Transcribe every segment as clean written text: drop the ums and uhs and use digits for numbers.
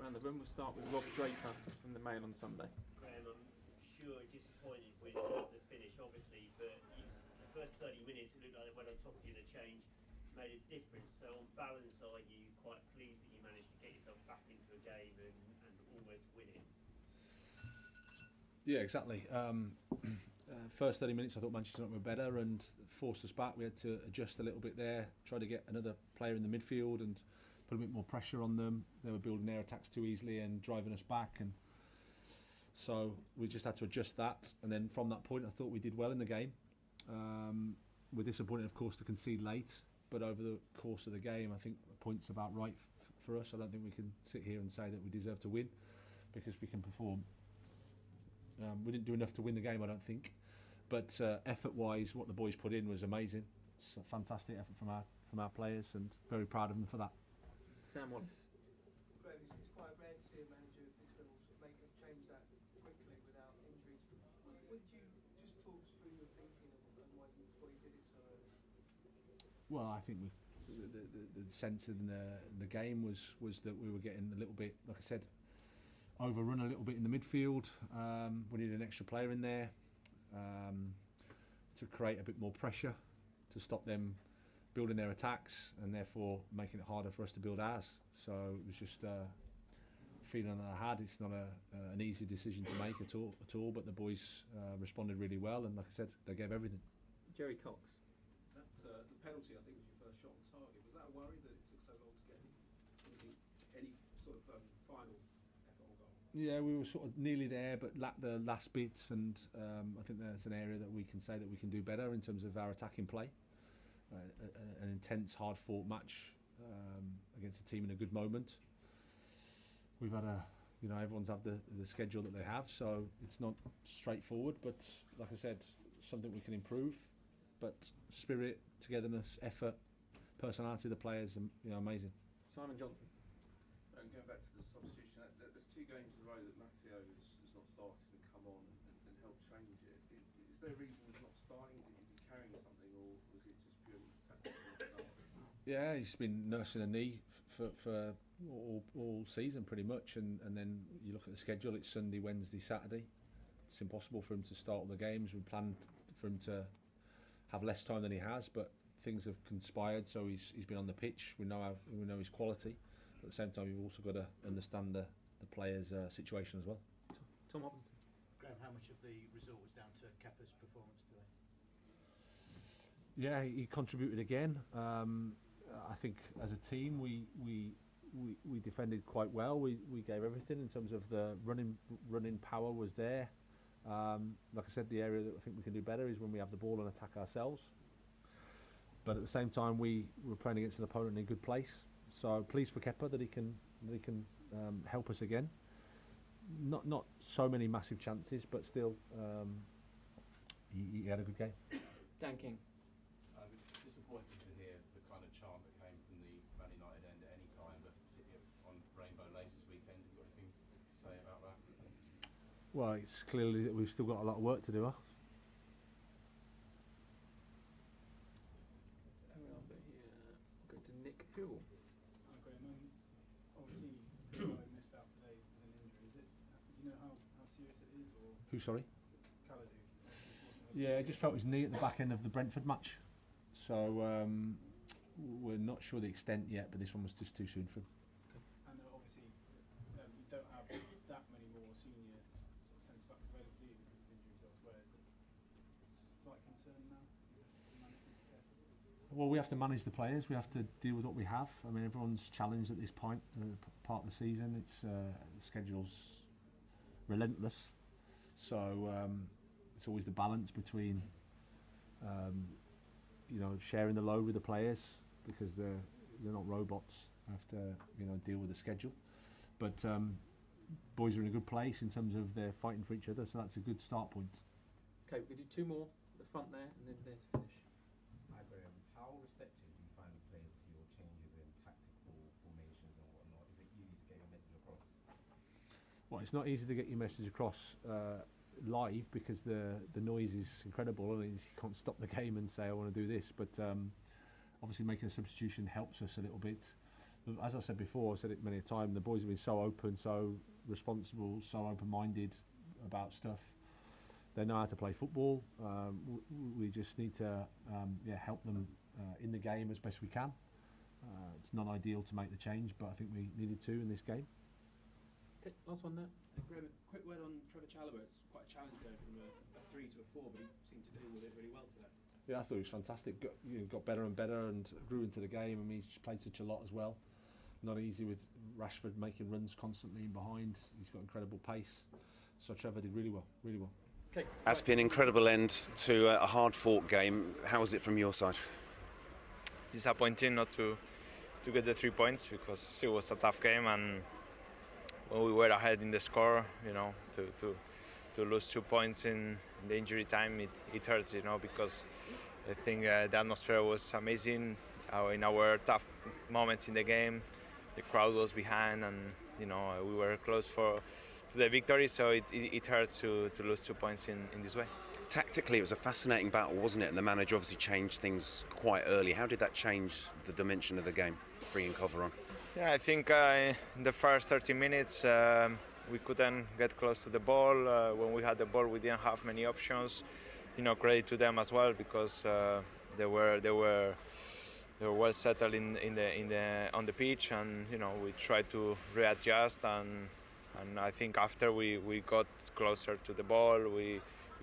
around the room. We'll start with Rob Draper from the Mail on Sunday. Graham, I'm sure disappointed with the finish, obviously, but the first 30 minutes it looked like they went on top of you. The change made a difference. So on balance, are you quite pleased that you managed to get yourself back into a game and almost win it? Yeah, exactly. First 30 minutes I thought Manchester United were better and forced us back. We had to adjust a little bit there, try to get another player in the midfield and put a bit more pressure on them. They were building their attacks too easily and driving us back, and so we just had to adjust that. And then from that point I thought we did well in the game. We're disappointed of course to concede late, but over the course of the game I think the point's about right for us. I don't think we can sit here and say that we deserve to win because we can perform. We didn't do enough to win the game, I don't think, but effort-wise, what the boys put in was amazing. It's a fantastic effort from our players, and very proud of them for that. Sam Wallace. Graham, it's quite rare to see a manager at this level sort of make a change that quickly without injuries. Would you just talk us through your thinking and why you did it so early? Well, I think the sense in the game was that we were getting a little bit, like I said, overrun a little bit in the midfield. We needed an extra player in there to create a bit more pressure, to stop them building their attacks and therefore making it harder for us to build ours. So it was just a feeling that I had. It's not an easy decision to make at all, but the boys responded really well, and like I said, they gave everything. Jerry Cox. The penalty, I think, was your first shot on target. Was that a worry that it took so long to get any sort of final effort on goal? Yeah, we were sort of nearly there, but lacked the last bits, and I think that's an area that we can say that we can do better in terms of our attacking play. An intense, hard-fought match against a team in a good moment. We've had everyone's had the schedule that they have, so it's not straightforward, but like I said, something we can improve. But spirit, togetherness, effort, personality of the players, amazing. Simon Johnson. And going back to the substitution, there's 2 games in a row that Matteo has not started and come on and helped change it. Is there a reason he's not starting? Is he carrying something, or was it just purely tactical? Yeah, he's been nursing a knee for all season pretty much, and then you look at the schedule, it's Sunday, Wednesday, Saturday. It's impossible for him to start all the games. We planned for him to have less time than he has, but things have conspired, so he's been on the pitch. We know his quality, but at the same time you've also got to understand the player's situation as well. Tom Hopkinson. Graham, how much of the result was down to Kepa's performance today? Yeah, he contributed again. I think as a team we defended quite well. We gave everything in terms of the running power was there. Like I said, the area that I think we can do better is when we have the ball and attack ourselves. But at the same time, we were playing against an opponent in a good place. So pleased for Kepa that he can help us again. Not so many massive chances, but still he had a good game. Dan King. It's disappointing to hear the kind of chant that came from the Man United end at any time, but particularly on Rainbow Laces weekend. Have you got anything to say about that? Well, it's clearly that we've still got a lot of work to do. Huh? Go to Nick Pure. Hi Graham, obviously I missed out today with an injury. Do you know how serious it is, or Who, sorry? Kaladu? Yeah, I just felt his knee at the back end of the Brentford match. So we're not sure the extent yet, but this one was just too soon for him. And obviously you don't have that many more senior sort of centre-backs available, do you, because of injuries elsewhere? Is it a slight concern now? Well, we have to manage the players. We have to deal with what we have. I mean, everyone's challenged at this point, part of the season. It's the schedule's relentless, so it's always the balance between sharing the load with the players, because they're not robots. Have to deal with the schedule, but boys are in a good place in terms of they're fighting for each other, so that's a good start point. Okay, we do 2 more at the front there, and then there to finish. Hi Graham, how receptive do you find the players to your changes in tactical formations and whatnot? Is it easy to get your message across? Well, it's not easy to get your message across live, because the noise is incredible, and you can't stop the game and say I want to do this. But obviously making a substitution helps us a little bit. As I said before, I said it many a time, the boys have been so open, so responsible, so open-minded about stuff. They know how to play football. We just need to help them in the game as best we can. It's not ideal to make the change, but I think we needed to in this game. Okay, last one there. Graham, a quick word on Trevor Chalobah. It's quite a challenge going from a 3 to a 4, but he seemed to deal with it really well today. Yeah, I thought he was fantastic. Got better and better and grew into the game. I mean, he's played such a lot as well. Not easy with Rashford making runs constantly in behind. He's got incredible pace. So Trevor did really well, really well. Okay. Azpi, an incredible end to a hard-fought game. How was it from your side? Disappointing not to get the 3 points because it was a tough game, and when we were ahead in the score, to lose 2 points in the injury time, it hurts, because I think the atmosphere was amazing in our tough moments in the game. The crowd was behind, and we were close to the victory, so it hurts to lose 2 points in this way. Tactically, it was a fascinating battle, wasn't it? And the manager obviously changed things quite early. How did that change the dimension of the game, bringing cover on? Yeah, I think in the first 30 minutes we couldn't get close to the ball. When we had the ball, we didn't have many options. Credit to them as well, because they were well settled on the pitch, and we tried to readjust, and I think after we got closer to the ball, we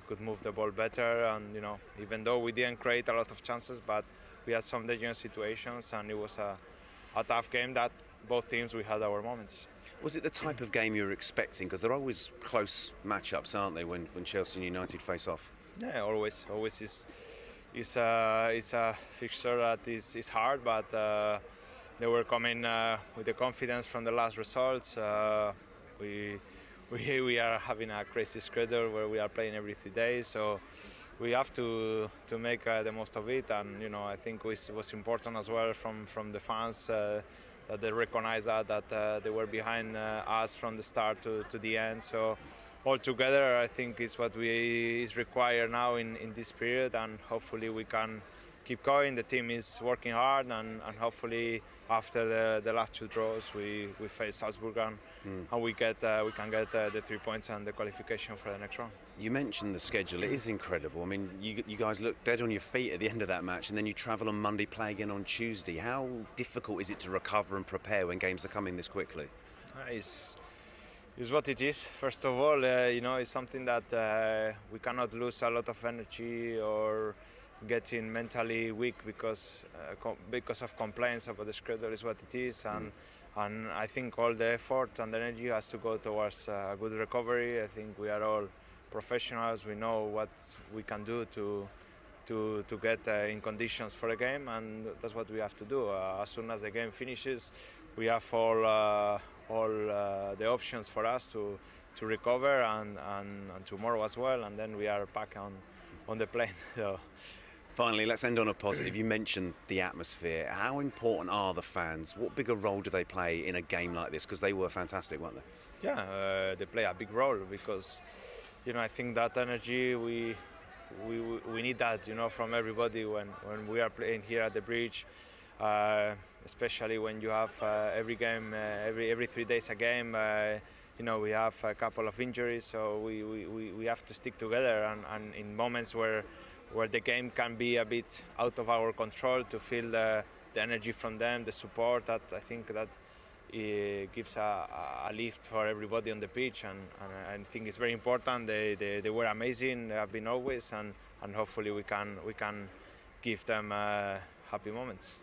could move the ball better, and even though we didn't create a lot of chances, but we had some dangerous situations, and it was a tough game that both teams, we had our moments. Was it the type of game you were expecting? Because they're always close matchups, aren't they, when Chelsea and United face off? Yeah, always is a fixture that is hard, but they were coming with the confidence from the last results. We are having a crazy schedule where we are playing every 3 days, so we have to make the most of it. And I think it was important as well from the fans that they recognize that they were behind us from the start to the end. So all together, I think is what is required now in this period, and hopefully we can keep going. The team is working hard, and hopefully after the last 2 draws we face Salzburg, and we can get the 3 points and the qualification for the next round. You mentioned the schedule. It is incredible. I mean, you guys look dead on your feet at the end of that match, and then you travel on Monday, play again on Tuesday. How difficult is it to recover and prepare when games are coming this quickly? It's what it is. First of all, it's something that we cannot lose a lot of energy or getting mentally weak because of complaints about the schedule. Is what it is, and I think all the effort and the energy has to go towards a good recovery. I think we are all professionals. We know what we can do to get in conditions for a game, and that's what we have to do. As soon as the game finishes, we have all the options for us to recover, and tomorrow as well, and then we are back on the plane. So. Finally, let's end on a positive. You mentioned the atmosphere. How important are the fans? What bigger role do they play in a game like this? Because they were fantastic, weren't they? Yeah, they play a big role because, I think that energy we need that, from everybody when we are playing here at the bridge. Especially when you have every game, every 3 days a game. We have a couple of injuries, so we have to stick together. And in moments where the game can be a bit out of our control, to feel the energy from them, the support, that I think that gives a lift for everybody on the pitch, and I think it's very important. They were amazing. They have been always, and hopefully we can give them happy moments.